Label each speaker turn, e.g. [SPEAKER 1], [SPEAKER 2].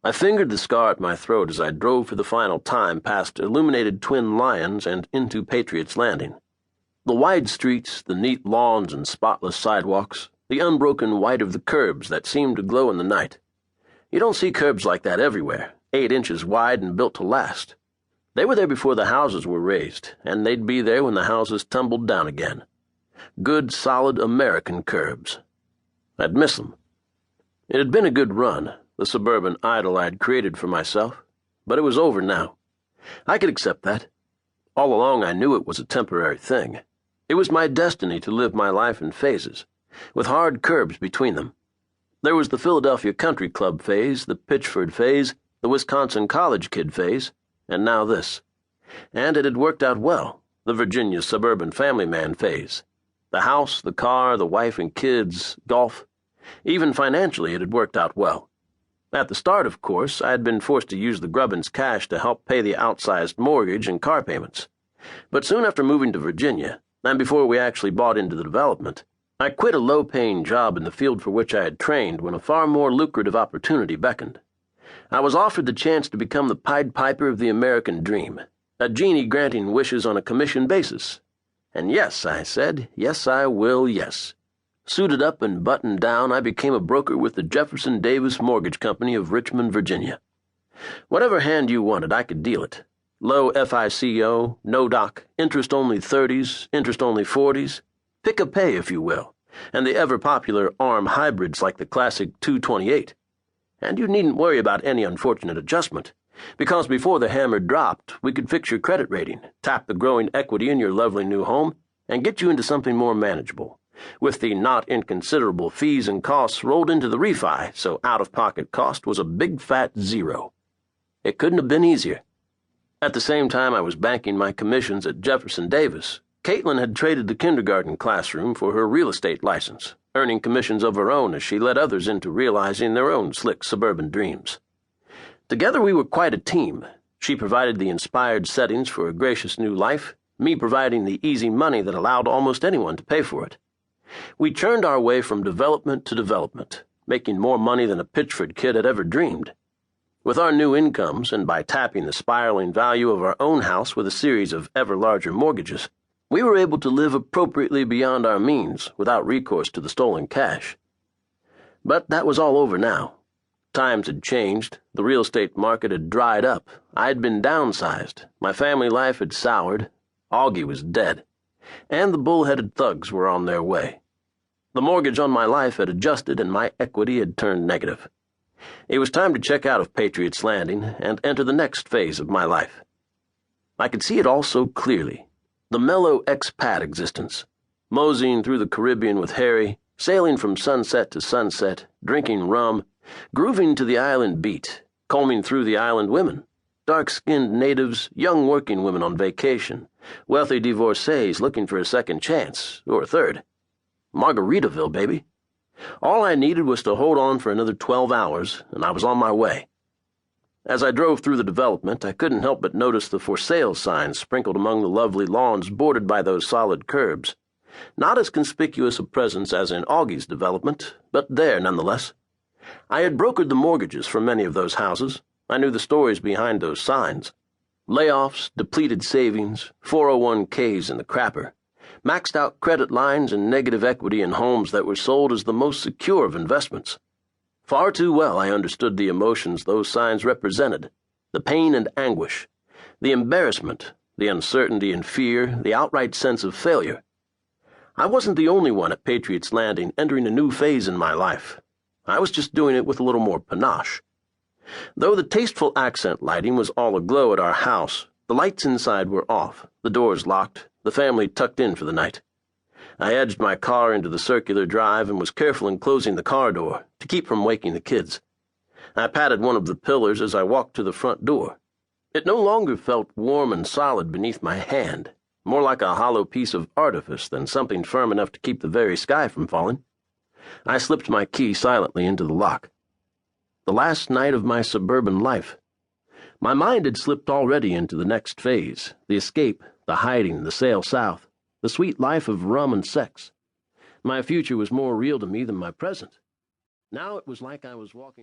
[SPEAKER 1] I fingered the scar at my throat as I drove for the final time past illuminated Twin Lions and into Patriot's Landing. The wide streets, the neat lawns and spotless sidewalks, the unbroken white of the curbs that seemed to glow in the night. You don't see curbs like that everywhere, 8 inches wide and built to last. They were there before the houses were raised, and they'd be there when the houses tumbled down again. Good, solid American curbs. I'd miss them. It had been a good run, the suburban idyll I'd created for myself, but it was over now. I could accept that. All along I knew it was a temporary thing. It was my destiny to live my life in phases, with hard curbs between them. There was the Philadelphia Country Club phase, the Pitchford phase, the Wisconsin college kid phase, and now this. And it had worked out well, the Virginia suburban family man phase. The house, the car, the wife and kids, golf. Even financially it had worked out well. At the start, of course, I had been forced to use the Grubbins cash to help pay the outsized mortgage and car payments. But soon after moving to Virginia, and before we actually bought into the development, I quit a low-paying job in the field for which I had trained when a far more lucrative opportunity beckoned. I was offered the chance to become the Pied Piper of the American dream, a genie granting wishes on a commission basis. And yes, I said, yes I will, yes. Suited up and buttoned down, I became a broker with the Jefferson Davis Mortgage Company of Richmond, Virginia. Whatever hand you wanted, I could deal it. Low FICO, no doc, interest-only 30s, interest-only 40s. Pick a pay, if you will, and the ever-popular ARM hybrids like the classic 228. And you needn't worry about any unfortunate adjustment, because before the hammer dropped, we could fix your credit rating, tap the growing equity in your lovely new home, and get you into something more manageable, with the not inconsiderable fees and costs rolled into the refi, so out-of-pocket cost was a big fat zero. It couldn't have been easier. At the same time I was banking my commissions at Jefferson Davis, Caitlin had traded the kindergarten classroom for her real estate license, earning commissions of her own as she led others into realizing their own slick suburban dreams. Together we were quite a team. She provided the inspired settings for a gracious new life, me providing the easy money that allowed almost anyone to pay for it. We churned our way from development to development, making more money than a Pitchford kid had ever dreamed. With our new incomes, and by tapping the spiraling value of our own house with a series of ever larger mortgages, we were able to live appropriately beyond our means without recourse to the stolen cash. But that was all over now. Times had changed, the real estate market had dried up, I had been downsized, my family life had soured, Augie was dead, and the bull-headed thugs were on their way. The mortgage on my life had adjusted and my equity had turned negative. It was time to check out of Patriot's Landing and enter the next phase of my life. I could see it all so clearly. The mellow expat existence, moseying through the Caribbean with Harry, sailing from sunset to sunset, drinking rum, grooving to the island beat, combing through the island women, dark-skinned natives, young working women on vacation, wealthy divorcees looking for a second chance, or a third. Margaritaville, baby. All I needed was to hold on for another 12 hours, and I was on my way. As I drove through the development, I couldn't help but notice the for sale signs sprinkled among the lovely lawns bordered by those solid curbs. Not as conspicuous a presence as in Augie's development, but there nonetheless. I had brokered the mortgages for many of those houses. I knew the stories behind those signs. Layoffs, depleted savings, 401ks in the crapper, maxed out credit lines and negative equity in homes that were sold as the most secure of investments. Far too well I understood the emotions those signs represented, the pain and anguish, the embarrassment, the uncertainty and fear, the outright sense of failure. I wasn't the only one at Patriot's Landing entering a new phase in my life. I was just doing it with a little more panache. Though the tasteful accent lighting was all aglow at our house, the lights inside were off, the doors locked, the family tucked in for the night. I edged my car into the circular drive and was careful in closing the car door to keep from waking the kids. I patted one of the pillars as I walked to the front door. It no longer felt warm and solid beneath my hand, more like a hollow piece of artifice than something firm enough to keep the very sky from falling. I slipped my key silently into the lock. The last night of my suburban life. My mind had slipped already into the next phase, the escape, the hiding, the sail south, the sweet life of rum and sex. My future was more real to me than my present. Now it was like I was walking